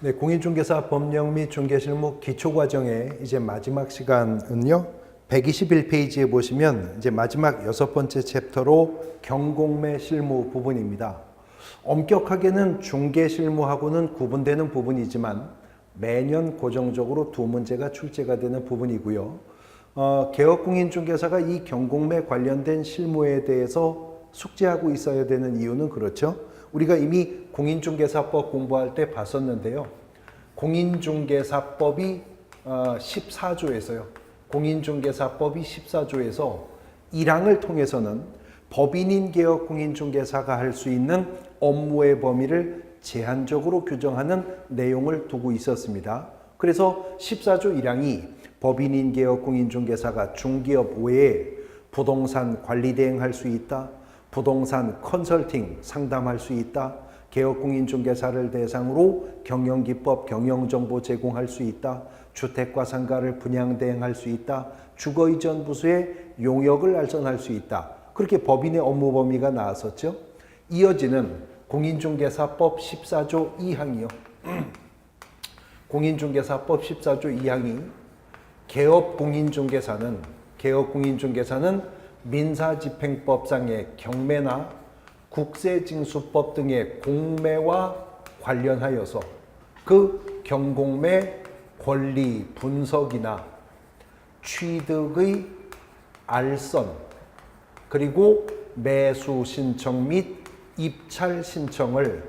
네, 공인중개사 법령 및 중개실무 기초과정의 이제 마지막 시간은요. 121페이지에 보시면 이제 마지막 6번째 챕터로 경공매 실무 부분입니다. 엄격하게는 중개실무하고는 구분되는 부분이지만 매년 고정적으로 두 문제가 출제가 되는 부분이고요. 개업공인중개사가 이 경공매 관련된 실무에 대해서 숙지하고 있어야 되는 이유는 그렇죠. 우리가 이미 공인중개사법 공부할 때 봤었는데요. 공인중개사법이 14조에서요. 공인중개사법이 14조에서 1항을 통해서는 법인인 개업 공인중개사가 할 수 있는 업무의 범위를 제한적으로 규정하는 내용을 두고 있었습니다. 그래서 14조 1항이 법인인 개업 공인중개사가 중개업 외에 부동산 관리 대행할 수 있다. 부동산 컨설팅 상담할 수 있다. 개업공인중개사를 대상으로 경영기법 경영정보 제공할 수 있다. 주택과 상가를 분양 대행할 수 있다. 주거이전 부수의 용역을 알선할 수 있다. 그렇게 법인의 업무 범위가 나왔었죠. 이어지는 공인중개사법 14조 2항이요. 공인중개사법 14조 2항이 개업공인중개사는 민사집행법상의 경매나 국세징수법 등의 공매와 관련하여서 그 경공매 권리 분석이나 취득의 알선 그리고 매수 신청 및 입찰 신청을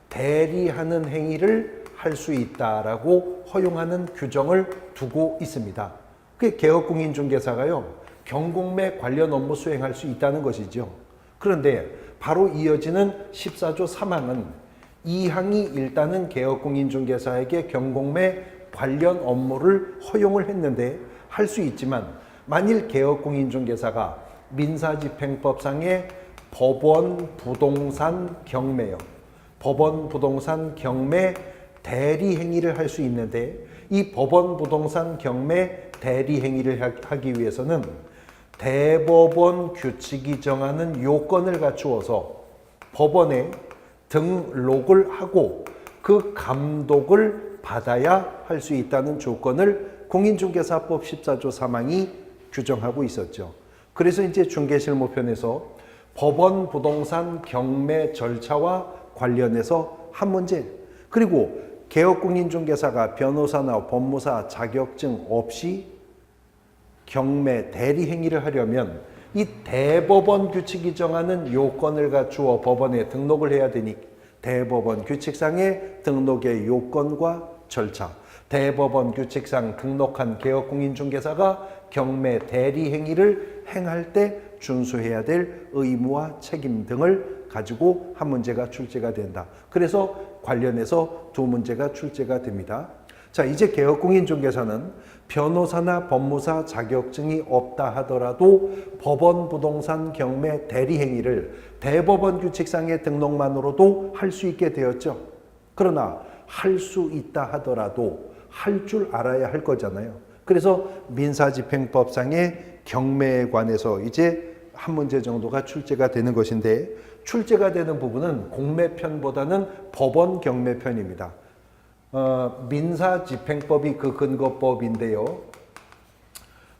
대리하는 행위를 할 수 있다라고 허용하는 규정을 두고 있습니다. 그게 개업공인중개사가요. 경공매 관련 업무 수행할 수 있다는 것이죠. 그런데 바로 이어지는 14조 3항은 2항이 일단은 개업공인중개사에게 경공매 관련 업무를 허용을 했는데 할 수 있지만 만일 개업공인중개사가 민사집행법상의 법원 부동산 경매요. 법원 부동산 경매 대리 행위를 할 수 있는데 이 법원 부동산 경매 대리 행위를 하기 위해서는 대법원 규칙이 정하는 요건을 갖추어서 법원에 등록을 하고 그 감독을 받아야 할 수 있다는 조건을 공인중개사법 14조 3항이 규정하고 있었죠. 그래서 이제 중개실무편에서 법원 부동산 경매 절차와 관련해서 한 문제, 그리고 개업공인중개사가 변호사나 법무사 자격증 없이 경매 대리 행위를 하려면 이 대법원 규칙이 정하는 요건을 갖추어 법원에 등록을 해야 되니 대법원 규칙상의 등록의 요건과 절차, 대법원 규칙상 등록한 개업공인중개사가 경매 대리 행위를 행할 때 준수해야 될 의무와 책임 등을 가지고 한 문제가 출제가 된다. 그래서 관련해서 두 문제가 출제가 됩니다. 자, 이제 개업공인중개사는 변호사나 법무사 자격증이 없다 하더라도 법원 부동산 경매 대리 행위를 대법원 규칙상의 등록만으로도 할 수 있게 되었죠. 그러나 할 수 있다 하더라도 할 줄 알아야 할 거잖아요. 그래서 민사집행법상의 경매에 관해서 이제 한 문제 정도가 출제가 되는 것인데 출제가 되는 부분은 공매편보다는 법원 경매편입니다. 민사집행법이 그 근거법인데요.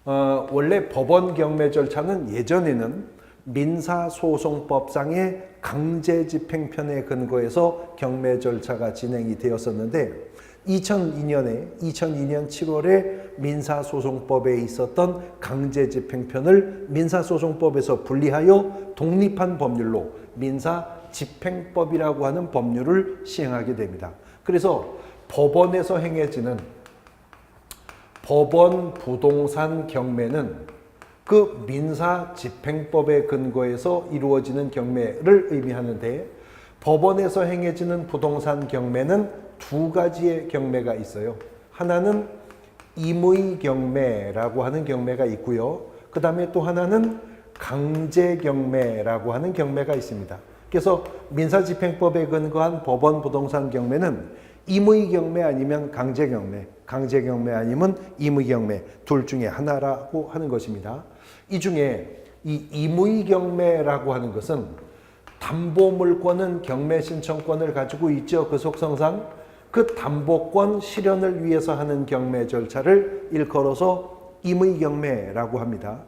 원래 법원 경매 절차는 예전에는 민사소송법상의 강제집행편에 근거해서 경매 절차가 진행이 되었었는데 2002년 7월에 민사소송법에 있었던 강제집행편을 민사소송법에서 분리하여 독립한 법률로 민사집행법이라고 하는 법률을 시행하게 됩니다. 그래서 법원에서 행해지는 법원 부동산 경매는 그 민사집행법에 근거해서 이루어지는 경매를 의미하는데 법원에서 행해지는 부동산 경매는 두 가지의 경매가 있어요. 하나는 임의 경매라고 하는 경매가 있고요. 그 다음에 또 하나는 강제 경매라고 하는 경매가 있습니다. 그래서 민사집행법에 근거한 법원 부동산 경매는 임의 경매 아니면 강제 경매, 강제 경매 아니면 임의 경매 둘 중에 하나라고 하는 것입니다. 이 중에 이 임의 경매라고 하는 것은 담보물권은 경매 신청권을 가지고 있죠. 그 속성상. 그 담보권 실현을 위해서 하는 경매 절차를 일컬어서 임의경매라고 합니다.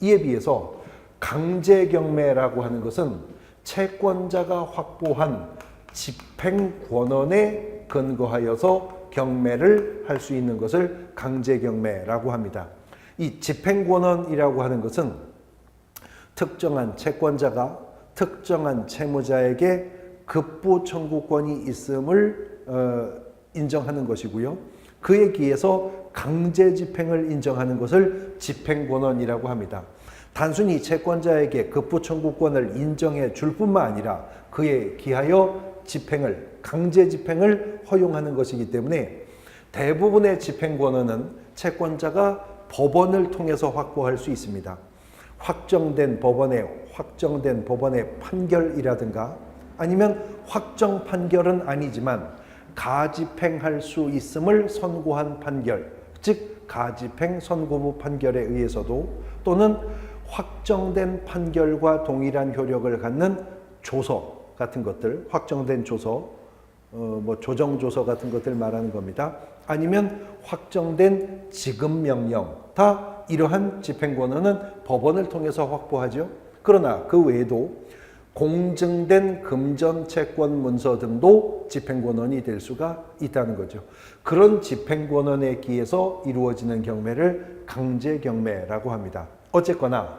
이에 비해서 강제경매라고 하는 것은 채권자가 확보한 집행권원에 근거하여서 경매를 할 수 있는 것을 강제경매라고 합니다. 이 집행권원이라고 하는 것은 특정한 채권자가 특정한 채무자에게 급부 청구권이 있음을 인정하는 것이고요. 그에 기해서 강제 집행을 인정하는 것을 집행권원이라고 합니다. 단순히 채권자에게 급부 청구권을 인정해 줄 뿐만 아니라 그에 기하여 집행을, 강제 집행을 허용하는 것이기 때문에 대부분의 집행권원은 채권자가 법원을 통해서 확보할 수 있습니다. 확정된 법원의 판결이라든가 아니면 확정 판결은 아니지만 가집행할 수 있음을 선고한 판결, 즉 가집행 선고부 판결에 의해서도 또는 확정된 판결과 동일한 효력을 갖는 조서 같은 것들, 확정된 조서, 조정조서 같은 것들 말하는 겁니다. 아니면 확정된 지급명령, 다 이러한 집행권한은 법원을 통해서 확보하죠. 그러나 그 외에도 공증된 금전채권 문서 등도 집행권원이 될 수가 있다는 거죠. 그런 집행권원에 기해서 이루어지는 경매를 강제경매라고 합니다. 어쨌거나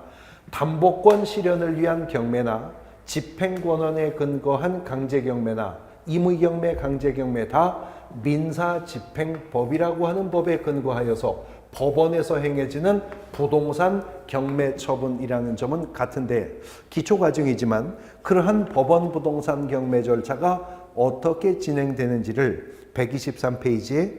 담보권 실현을 위한 경매나 집행권원에 근거한 강제경매나 임의경매, 강제경매 다 민사집행법이라고 하는 법에 근거하여서 법원에서 행해지는 부동산 경매 처분이라는 점은 같은데 기초과정이지만 그러한 법원 부동산 경매 절차가 어떻게 진행되는지를 123페이지에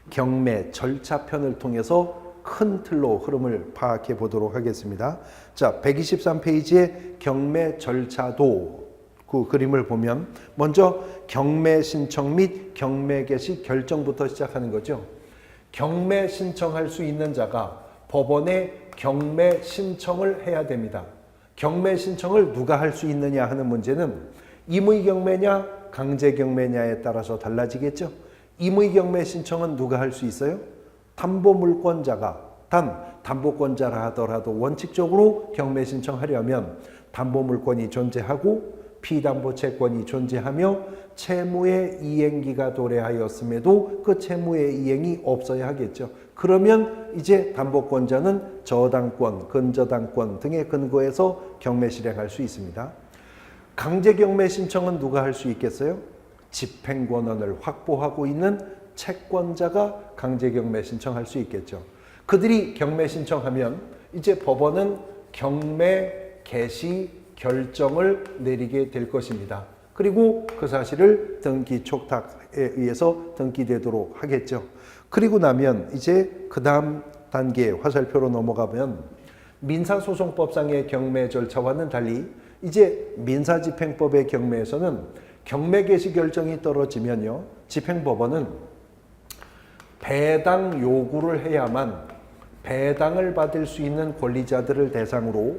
경매 절차편을 통해서 큰 틀로 흐름을 파악해 보도록 하겠습니다. 자, 123페이지에 경매 절차도 그 그림을 보면 먼저 경매 신청 및 경매 개시 결정부터 시작하는 거죠. 경매 신청할 수 있는 자가 법원에 경매 신청을 해야 됩니다. 경매 신청을 누가 할 수 있느냐 하는 문제는 임의경매냐 강제경매냐에 따라서 달라지겠죠. 임의경매 신청은 누가 할 수 있어요? 담보물권자가, 단 담보권자라 하더라도 원칙적으로 경매 신청하려면 담보물권이 존재하고 피담보채권이 존재하며 채무의 이행기가 도래하였음에도 그 채무의 이행이 없어야 하겠죠. 그러면 이제 담보권자는 저당권, 근저당권 등에 근거해서 경매 실행할 수 있습니다. 강제경매 신청은 누가 할 수 있겠어요? 집행권원을 확보하고 있는 채권자가 강제경매 신청할 수 있겠죠. 그들이 경매 신청하면 이제 법원은 경매 개시 결정을 내리게 될 것입니다. 그리고 그 사실을 등기 촉탁에 의해서 등기되도록 하겠죠. 그리고 나면 이제 그 다음 단계 화살표로 넘어가면 민사소송법상의 경매 절차와는 달리 이제 민사집행법의 경매에서는 경매 개시 결정이 떨어지면요, 집행법원은 배당 요구를 해야만 배당을 받을 수 있는 권리자들을 대상으로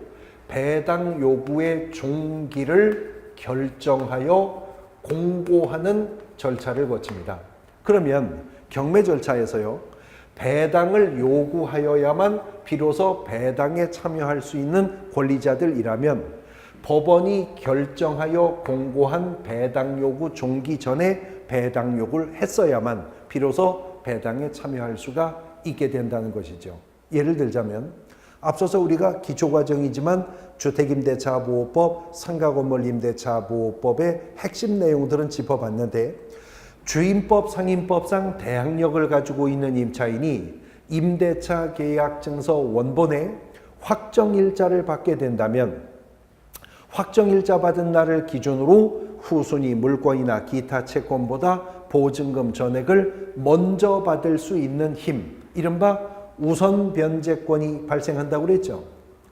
배당 요구의 종기를 결정하여 공고하는 절차를 거칩니다. 그러면 경매 절차에서요, 배당을 요구하여야만 비로소 배당에 참여할 수 있는 권리자들이라면 법원이 결정하여 공고한 배당 요구 종기 전에 배당 요구를 했어야만 비로소 배당에 참여할 수가 있게 된다는 것이죠. 예를 들자면 앞서서 우리가 기초과정이지만 주택임대차보호법, 상가건물임대차보호법의 핵심 내용들은 짚어봤는데 주임법, 상임법상 대항력을 가지고 있는 임차인이 임대차 계약증서 원본에 확정일자를 받게 된다면 확정일자 받은 날을 기준으로 후순위 물권이나 기타 채권보다 보증금 전액을 먼저 받을 수 있는 힘, 이른바 우선 변제권이 발생한다고 그랬죠.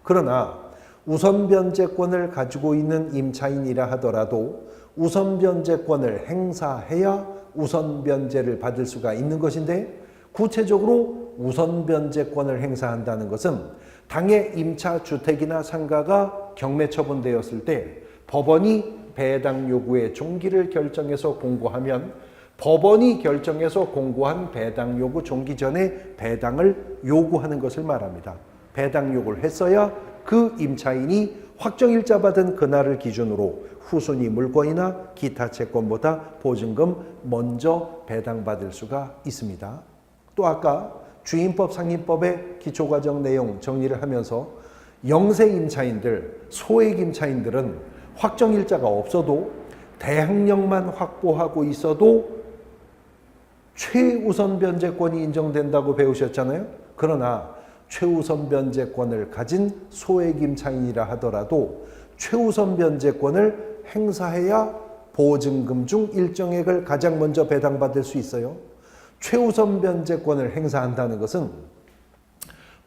그러나 우선 변제권을 가지고 있는 임차인이라 하더라도 우선 변제권을 행사해야 우선 변제를 받을 수가 있는 것인데, 구체적으로 우선 변제권을 행사한다는 것은 당해 임차 주택이나 상가가 경매 처분되었을 때 법원이 배당 요구의 종기를 결정해서 공고하면 법원이 결정해서 공고한 배당 요구 종기 전에 배당을 요구하는 것을 말합니다. 배당 요구를 했어야 그 임차인이 확정일자 받은 그날을 기준으로 후순위 물건이나 기타 채권보다 보증금 먼저 배당받을 수가 있습니다. 또 아까 주임법 상임법의 기초과정 내용 정리를 하면서 영세 임차인들, 소액 임차인들은 확정일자가 없어도 대항력만 확보하고 있어도 최우선 변제권이 인정된다고 배우셨잖아요. 그러나 최우선 변제권을 가진 소액 임차인이라 하더라도 최우선 변제권을 행사해야 보증금 중 일정액을 가장 먼저 배당받을 수 있어요. 최우선 변제권을 행사한다는 것은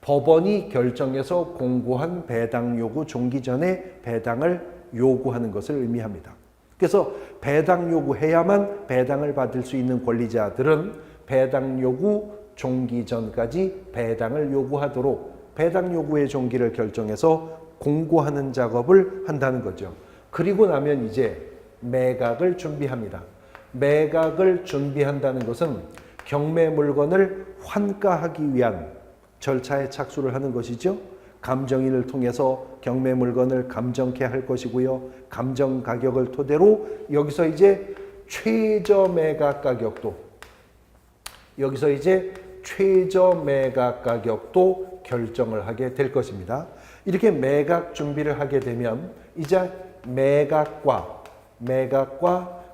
법원이 결정해서 공고한 배당 요구 종기 전에 배당을 요구하는 것을 의미합니다. 그래서 배당 요구해야만 배당을 받을 수 있는 권리자들은 배당 요구 종기 전까지 배당을 요구하도록 배당 요구의 종기를 결정해서 공고하는 작업을 한다는 거죠. 그리고 나면 이제 매각을 준비합니다. 매각을 준비한다는 것은 경매 물건을 환가하기 위한 절차에 착수를 하는 것이죠. 감정인을 통해서 경매 물건을 감정케 할 것이고요. 감정 가격을 토대로 여기서 이제 최저 매각 가격도 결정을 하게 될 것입니다. 이렇게 매각 준비를 하게 되면 이제 매각과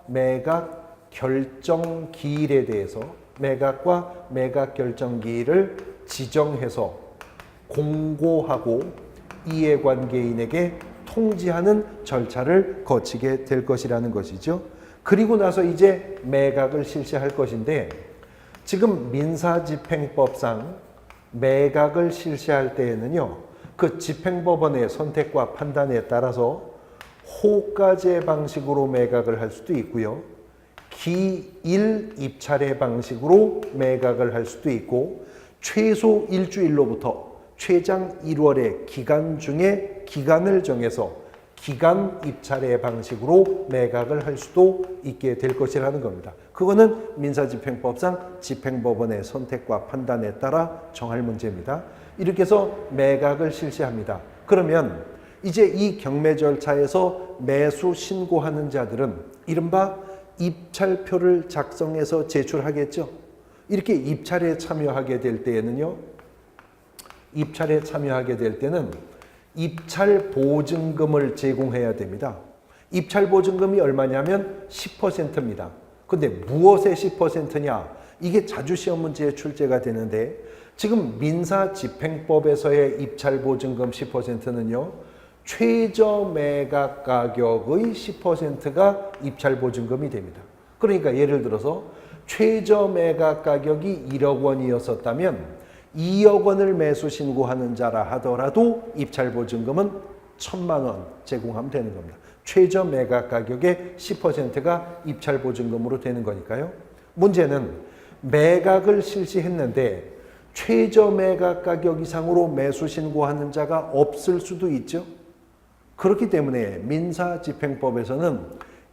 매각 결정 기일에 대해서 매각과 매각 결정 기일을 지정해서 공고하고 이해관계인에게 통지하는 절차를 거치게 될 것이라는 것이죠. 그리고 나서 이제 매각을 실시할 것인데 지금 민사집행법상 매각을 실시할 때에는요. 그 집행법원의 선택과 판단에 따라서 호가제 방식으로 매각을 할 수도 있고요. 기일 입찰의 방식으로 매각을 할 수도 있고 최소 일주일로부터 최장 1월의 기간 중에 기간을 정해서 기간 입찰의 방식으로 매각을 할 수도 있게 될 것이라는 겁니다. 그거는 민사집행법상 집행법원의 선택과 판단에 따라 정할 문제입니다. 이렇게 해서 매각을 실시합니다. 그러면 이제 이 경매 절차에서 매수 신고하는 자들은 이른바 입찰표를 작성해서 제출하겠죠. 이렇게 입찰에 참여하게 될 때에는요. 입찰 보증금을 제공해야 됩니다. 입찰 보증금이 얼마냐면 10%입니다. 근데 무엇의 10%냐? 이게 자주 시험 문제에 출제가 되는데 지금 민사집행법에서의 입찰 보증금 10%는요. 최저 매각 가격의 10%가 입찰 보증금이 됩니다. 그러니까 예를 들어서 최저 매각 가격이 1억 원이었었다면 2억 원을 매수 신고하는 자라 하더라도 입찰 보증금은 1,000만 원 제공하면 되는 겁니다. 최저 매각 가격의 10%가 입찰 보증금으로 되는 거니까요. 문제는 매각을 실시했는데 최저 매각 가격 이상으로 매수 신고하는 자가 없을 수도 있죠. 그렇기 때문에 민사집행법에서는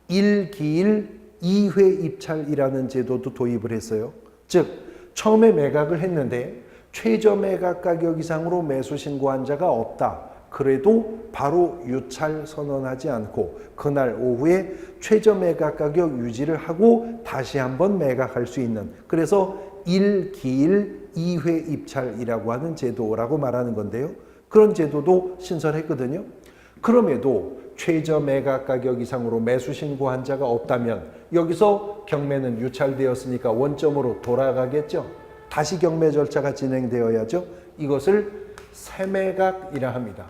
1기일 2회 입찰이라는 제도도 도입을 했어요. 즉 처음에 매각을 했는데 최저 매각 가격 이상으로 매수 신고한 자가 없다. 그래도 바로 유찰 선언하지 않고 그날 오후에 최저 매각 가격 유지를 하고 다시 한번 매각할 수 있는, 그래서 1기일 2회 입찰이라고 하는 제도라고 말하는 건데요. 그런 제도도 신설했거든요. 그럼에도 최저 매각 가격 이상으로 매수 신고한 자가 없다면 여기서 경매는 유찰되었으니까 원점으로 돌아가겠죠. 다시 경매 절차가 진행되어야죠. 이것을 새매각이라 합니다.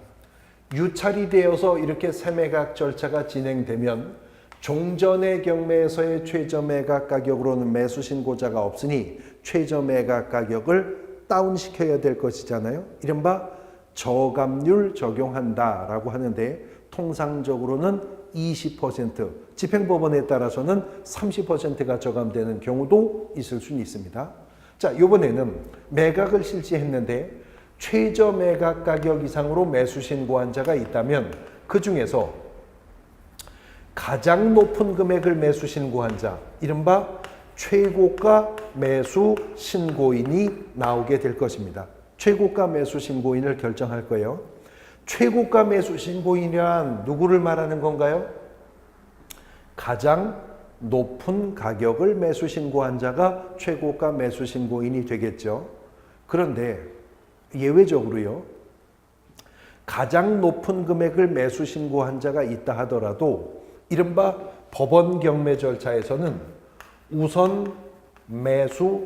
유찰이 되어서 이렇게 새매각 절차가 진행되면 종전의 경매에서의 최저 매각 가격으로는 매수 신고자가 없으니 최저 매각 가격을 다운시켜야 될 것이잖아요. 이른바 저감률 적용한다라고 하는데 통상적으로는 20%, 집행법원에 따라서는 30%가 저감되는 경우도 있을 수는 있습니다. 자, 이번에는 매각을 실시했는데 최저 매각 가격 이상으로 매수 신고한 자가 있다면 그 중에서 가장 높은 금액을 매수 신고한 자, 이른바 최고가 매수 신고인이 나오게 될 것입니다. 최고가 매수 신고인을 결정할 거예요. 최고가 매수 신고인이란 누구를 말하는 건가요? 가장 높은 가격을 매수 신고한 자가 최고가 매수 신고인이 되겠죠. 그런데 예외적으로요, 가장 높은 금액을 매수 신고한 자가 있다 하더라도 이른바 법원 경매 절차에서는 우선 매수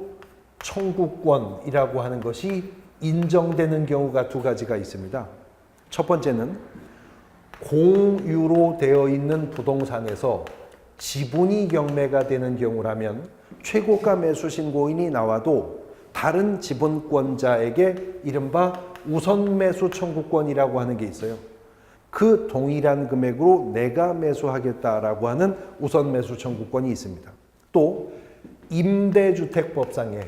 청구권이라고 하는 것이 인정되는 경우가 두 가지가 있습니다. 첫 번째는 공유로 되어 있는 부동산에서 지분이 경매가 되는 경우라면 최고가 매수 신고인이 나와도 다른 지분권자에게 이른바 우선 매수 청구권이라고 하는 게 있어요. 그 동일한 금액으로 내가 매수하겠다라고 하는 우선 매수 청구권이 있습니다. 또 임대주택법상에,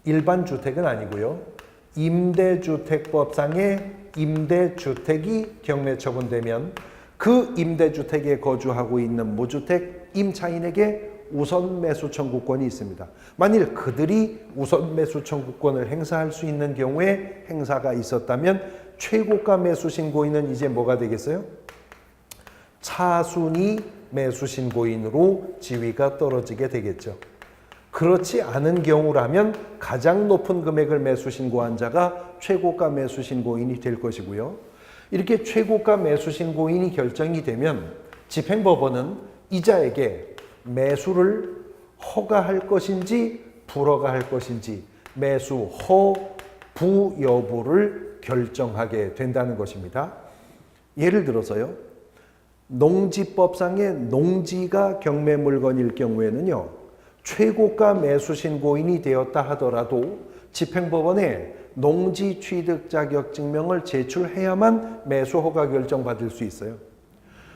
일반 주택은 아니고요, 임대주택법상에 임대주택이 경매 처분되면 그 임대주택에 거주하고 있는 무주택 임차인에게 우선 매수 청구권이 있습니다. 만일 그들이 우선 매수 청구권을 행사할 수 있는 경우에 행사가 있었다면 최고가 매수 신고인은 이제 뭐가 되겠어요? 차순위 매수 신고인으로 지위가 떨어지게 되겠죠. 그렇지 않은 경우라면 가장 높은 금액을 매수 신고한 자가 최고가 매수 신고인이 될 것이고요. 이렇게 최고가 매수 신고인이 결정이 되면 집행법원은 이자에게 매수를 허가할 것인지 불허가할 것인지 매수 허부 여부를 결정하게 된다는 것입니다. 예를 들어서요, 농지법상의 농지가 경매 물건일 경우에는요, 최고가 매수 신고인이 되었다 하더라도 집행법원에 농지 취득 자격 증명을 제출해야만 매수 허가 결정받을 수 있어요.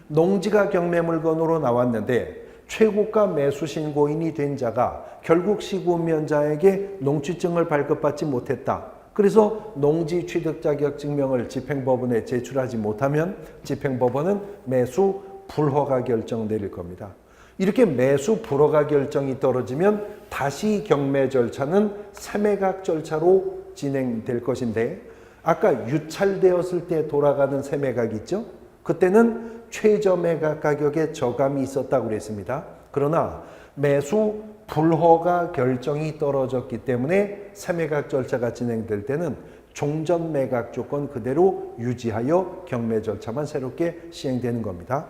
농지가 경매 물건으로 나왔는데 최고가 매수 신고인이 된 자가 결국 시구운면자에게 농취증을 발급받지 못했다. 그래서 농지 취득 자격 증명을 집행법원에 제출하지 못하면 집행법원은 매수 불허가 결정 내릴 겁니다. 이렇게 매수 불허가 결정이 떨어지면 다시 경매 절차는 새매각 절차로 진행될 것인데, 아까 유찰되었을 때 돌아가는 새매각 있죠? 그때는 최저 매각 가격에 저감이 있었다고 그랬습니다. 그러나 매수 불허가 결정이 떨어졌기 때문에 새매각 절차가 진행될 때는 종전 매각 조건 그대로 유지하여 경매 절차만 새롭게 시행되는 겁니다.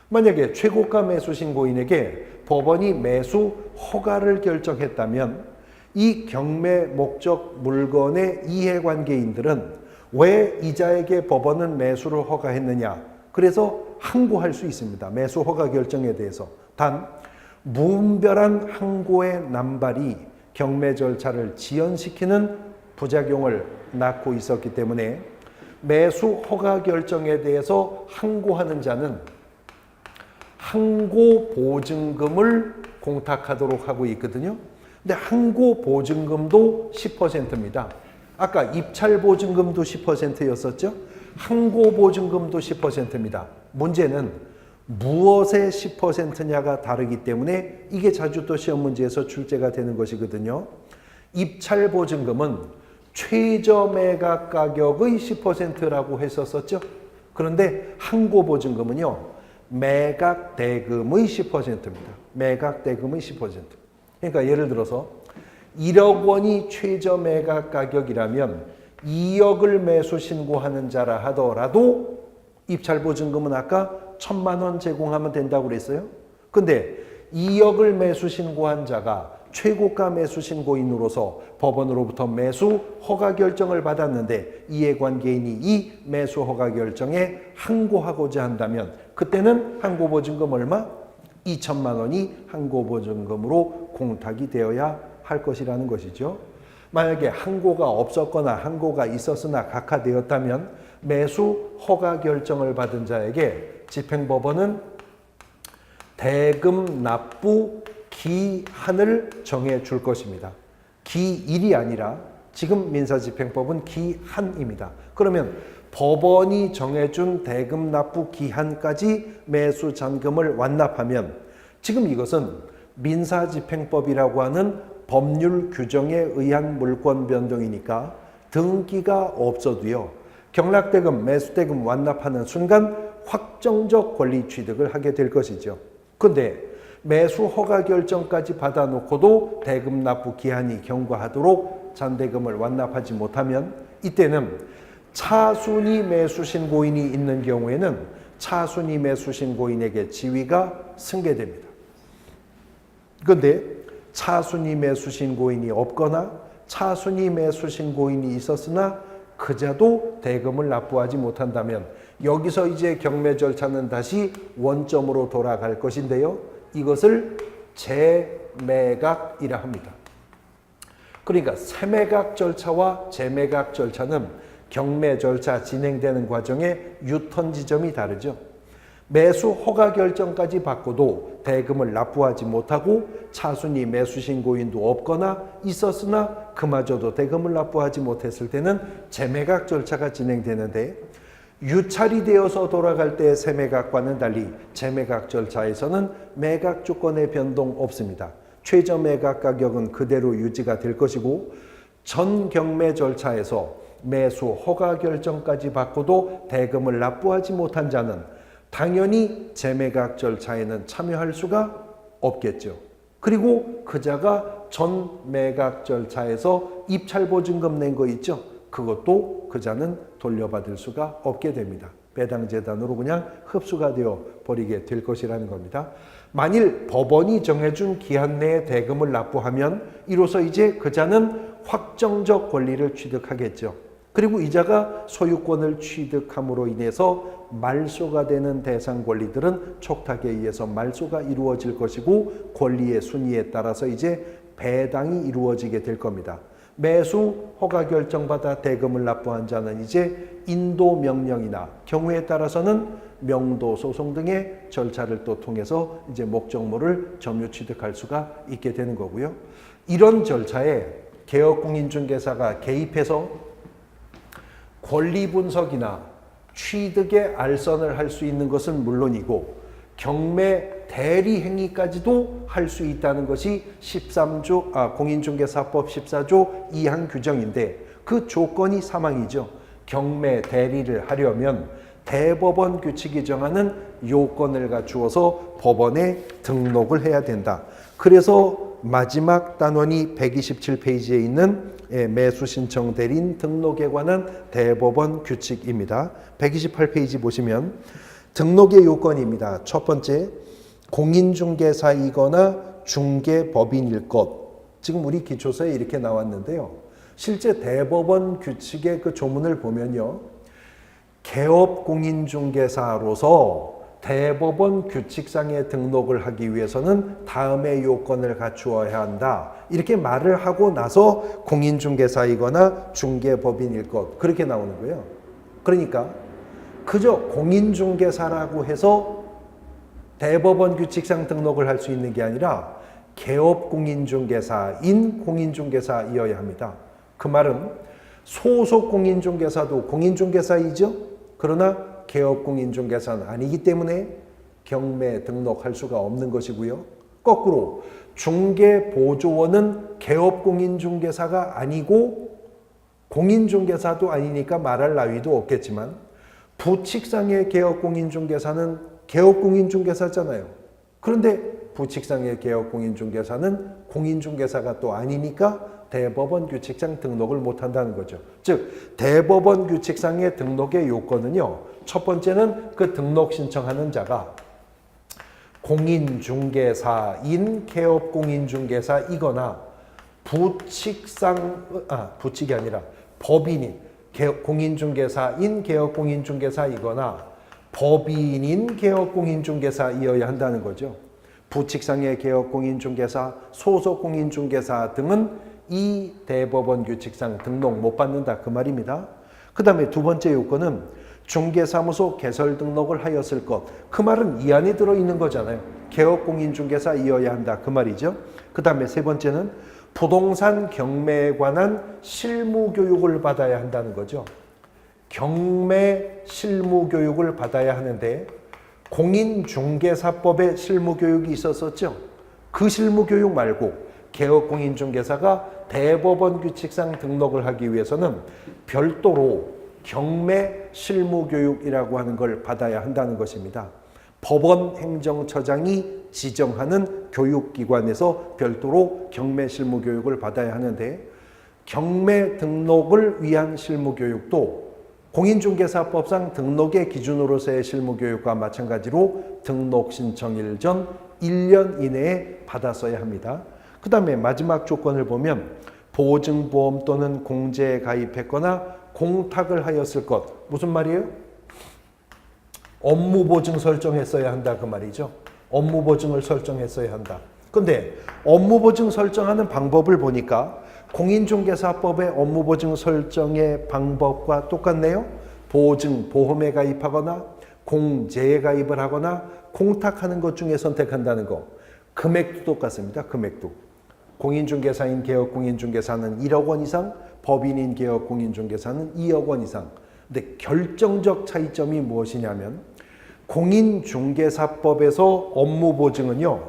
만약에 최고가 매수 신고인에게 법원이 매수 허가를 결정했다면 이 경매 목적 물건의 이해관계인들은 왜 이자에게 법원은 매수를 허가했느냐, 그래서 항고할 수 있습니다. 매수 허가 결정에 대해서. 단 무분별한 항고의 남발이 경매 절차를 지연시키는 부작용을 낳고 있었기 때문에 매수 허가 결정에 대해서 항고하는 자는 항고 보증금을 공탁하도록 하고 있거든요. 근데 항고 보증금도 10%입니다. 아까 입찰 보증금도 10%였었죠. 항고 보증금도 10%입니다. 문제는 무엇의 10%냐가 다르기 때문에 이게 자주 또 시험 문제에서 출제가 되는 것이거든요. 입찰 보증금은 최저 매각 가격의 10%라고 했었었죠. 그런데 항고 보증금은요, 매각 대금의 10%입니다. 매각 대금의 10%. 그러니까 예를 들어서 1억 원이 최저 매각 가격이라면 2억을 매수 신고하는 자라 하더라도 입찰 보증금은 아까 1,000만 원 제공하면 된다고 그랬어요. 근데 2억을 매수 신고한 자가 최고가 매수 신고인으로서 법원으로부터 매수 허가 결정을 받았는데 이해관계인이 이 매수 허가 결정에 항고하고자 한다면 그때는 항고보증금 얼마? 2천만 원이 항고보증금으로 공탁이 되어야 할 것이라는 것이죠. 만약에 항고가 없었거나 항고가 있었으나 각하되었다면 매수 허가 결정을 받은 자에게 집행법원은 대금 납부 기한을 정해 줄 것입니다. 기일이 아니라 지금 민사집행법은 기한입니다. 그러면 법원이 정해준 대금 납부 기한까지 매수 잔금을 완납하면 지금 이것은 민사집행법이라고 하는 법률 규정에 의한 물권 변동이니까 등기가 없어도요. 경락대금, 매수대금 완납하는 순간 확정적 권리 취득을 하게 될 것이죠. 근데 매수 허가 결정까지 받아놓고도 대금 납부 기한이 경과하도록 잔대금을 완납하지 못하면 이때는 차순위 매수 신고인이 있는 경우에는 차순위 매수 신고인에게 지위가 승계됩니다. 그런데 차순위 매수 신고인이 없거나 차순위 매수 신고인이 있었으나 그자도 대금을 납부하지 못한다면 여기서 이제 경매 절차는 다시 원점으로 돌아갈 것인데요. 이것을 재매각이라 합니다. 그러니까 새매각 절차와 재매각 절차는 경매 절차 진행되는 과정에 유턴 지점이 다르죠. 매수 허가 결정까지 받고도 대금을 납부하지 못하고 차순위 매수 신고인도 없거나 있었으나 그마저도 대금을 납부하지 못했을 때는 재매각 절차가 진행되는데 유찰이 되어서 돌아갈 때 새매각과는 달리 재매각 절차에서는 매각 조건의 변동 없습니다. 최저 매각 가격은 그대로 유지가 될 것이고 전 경매 절차에서 매수 허가 결정까지 받고도 대금을 납부하지 못한 자는 당연히 재매각 절차에는 참여할 수가 없겠죠. 그리고 그자가 전 매각 절차에서 입찰보증금 낸 거 있죠. 그것도 그자는 돌려받을 수가 없게 됩니다. 배당재단으로 그냥 흡수가 되어 버리게 될 것이라는 겁니다. 만일 법원이 정해준 기한 내에 대금을 납부하면 이로써 이제 그자는 확정적 권리를 취득하겠죠. 그리고 이자가 소유권을 취득함으로 인해서 말소가 되는 대상 권리들은 촉탁에 의해서 말소가 이루어질 것이고 권리의 순위에 따라서 이제 배당이 이루어지게 될 겁니다. 매수 허가 결정받아 대금을 납부한 자는 이제 인도 명령이나 경우에 따라서는 명도 소송 등의 절차를 또 통해서 이제 목적물을 점유 취득할 수가 있게 되는 거고요. 이런 절차에 개업공인중개사가 개입해서 권리 분석이나 취득의 알선을 할 수 있는 것은 물론이고 경매 대리 행위까지도 할 수 있다는 것이 공인중개사법 14조 2항 규정인데 그 조건이 사망이죠. 경매 대리를 하려면 대법원 규칙이 정하는 요건을 갖추어서 법원에 등록을 해야 된다. 그래서 마지막 단원이 127페이지에 있는 매수신청 대리인 등록에 관한 대법원 규칙입니다. 128페이지 보시면 등록의 요건입니다. 첫 번째, 공인중개사이거나 중개법인일 것. 지금 우리 기초서에 이렇게 나왔는데요. 실제 대법원 규칙의 그 조문을 보면요. 개업공인중개사로서 대법원 규칙상의 등록을 하기 위해서는 다음의 요건을 갖추어야 한다. 이렇게 말을 하고 나서 공인중개사이거나 중개법인일 것. 그렇게 나오는 거예요. 그러니까 그저 공인중개사라고 해서 대법원 규칙상 등록을 할 수 있는 게 아니라 개업공인중개사인 공인중개사이어야 합니다. 그 말은 소속 공인중개사도 공인중개사이죠. 그러나 개업공인중개사는 아니기 때문에 경매 등록할 수가 없는 것이고요. 거꾸로 중개보조원은 개업공인중개사가 아니고 공인중개사도 아니니까 말할 나위도 없겠지만 부칙상의 개업공인중개사는 개업공인중개사잖아요. 그런데 부칙상의 개업공인중개사는 공인중개사가 또 아니니까 대법원 규칙상 등록을 못한다는 거죠. 즉 대법원 규칙상의 등록의 요건은요. 첫 번째는 그 등록 신청하는 자가 공인중개사인 개업공인중개사이거나 부칙이 아니라 법인인 공인중개사인 개업공인중개사이거나 법인인 개업공인중개사이어야 한다는 거죠. 부칙상의 개업공인중개사, 소속공인중개사 등은 이 대법원 규칙상 등록 못 받는다 그 말입니다. 그 다음에 두 번째 요건은 중개사무소 개설 등록을 하였을 것. 그 말은 이 안에 들어있는 거잖아요. 개업공인중개사이어야 한다 그 말이죠. 그 다음에 세 번째는 부동산 경매에 관한 실무교육을 받아야 한다는 거죠. 경매 실무교육을 받아야 하는데 공인중개사법에 실무교육이 있었었죠. 그 실무교육 말고 개업공인중개사가 대법원 규칙상 등록을 하기 위해서는 별도로 경매 실무교육이라고 하는 걸 받아야 한다는 것입니다. 법원 행정처장이 지정하는 교육기관에서 별도로 경매 실무교육을 받아야 하는데, 경매 등록을 위한 실무교육도 공인중개사법상 등록의 기준으로서의 실무교육과 마찬가지로 등록 신청일 전 1년 이내에 받았어야 합니다. 그 다음에 마지막 조건을 보면 보증보험 또는 공제에 가입했거나 공탁을 하였을 것. 무슨 말이에요? 업무보증 설정했어야 한다 그 말이죠. 업무보증을 설정했어야 한다. 근데 업무보증 설정하는 방법을 보니까 공인중개사법의 업무보증 설정의 방법과 똑같네요. 보증, 보험에 가입하거나 공제에 가입을 하거나 공탁하는 것 중에 선택한다는 거. 금액도 똑같습니다. 금액도. 공인중개사인 개업공인중개사는 1억 원 이상, 법인인 개업공인중개사는 2억 원 이상. 근데 결정적 차이점이 무엇이냐면 공인중개사법에서 업무보증은요,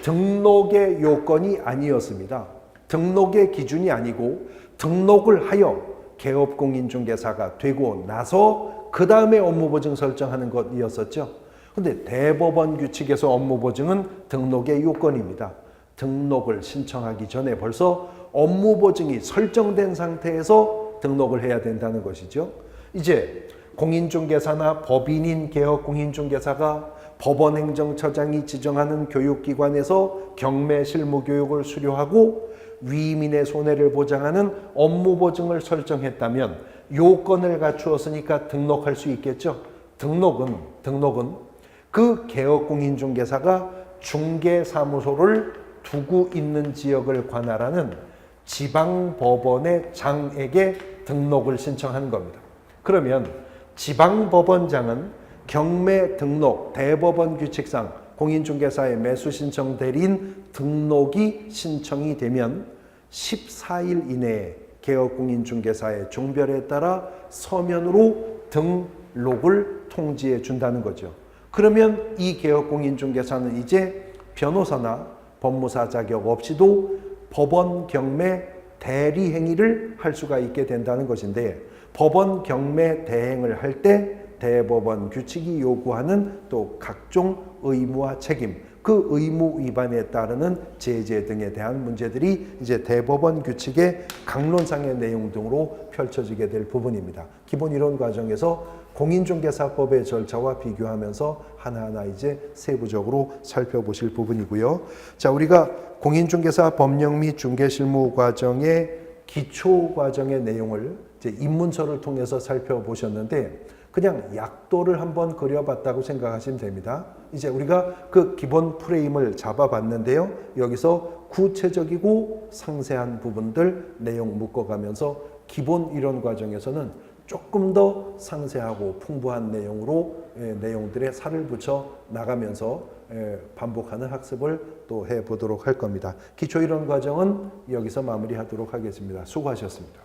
등록의 요건이 아니었습니다. 등록의 기준이 아니고 등록을 하여 개업공인중개사가 되고 나서 그 다음에 업무보증 설정하는 것이었었죠. 근데 대법원 규칙에서 업무보증은 등록의 요건입니다. 등록을 신청하기 전에 벌써 업무보증이 설정된 상태에서 등록을 해야 된다는 것이죠. 이제 공인중개사나 법인인 개업공인중개사가 법원행정처장이 지정하는 교육기관에서 경매 실무교육을 수료하고 위민의 손해를 보장하는 업무보증을 설정했다면 요건을 갖추었으니까 등록할 수 있겠죠. 등록은 그 개업공인중개사가 중개사무소를 두고 있는 지역을 관할하는 지방법원의 장에게 등록을 신청하는 겁니다. 그러면 지방법원장은 경매 등록 대법원 규칙상 공인중개사의 매수 신청 대리인 등록이 신청이 되면 14일 이내에 개업공인중개사의 종별에 따라 서면으로 등록을 통지해 준다는 거죠. 그러면 이 개업공인중개사는 이제 변호사나 법무사 자격 없이도 법원 경매 대리 행위를 할 수가 있게 된다는 것인데, 법원 경매 대행을 할 때 대법원 규칙이 요구하는 또 각종 의무와 책임, 그 의무 위반에 따르는 제재 등에 대한 문제들이 이제 대법원 규칙의 강론상의 내용 등으로 펼쳐지게 될 부분입니다. 기본 이론 과정에서 공인중개사법의 절차와 비교하면서 하나하나 이제 세부적으로 살펴보실 부분이고요. 자, 우리가 공인중개사 법령 및 중개실무 과정의 기초 과정의 내용을 이제 입문서를 통해서 살펴보셨는데, 그냥 약도를 한번 그려봤다고 생각하시면 됩니다. 이제 우리가 그 기본 프레임을 잡아봤는데요. 여기서 구체적이고 상세한 부분들 내용 묶어가면서 기본 이론 과정에서는 조금 더 상세하고 풍부한 내용으로 내용들에 살을 붙여 나가면서 반복하는 학습을 또 해보도록 할 겁니다. 기초 이론 과정은 여기서 마무리하도록 하겠습니다. 수고하셨습니다.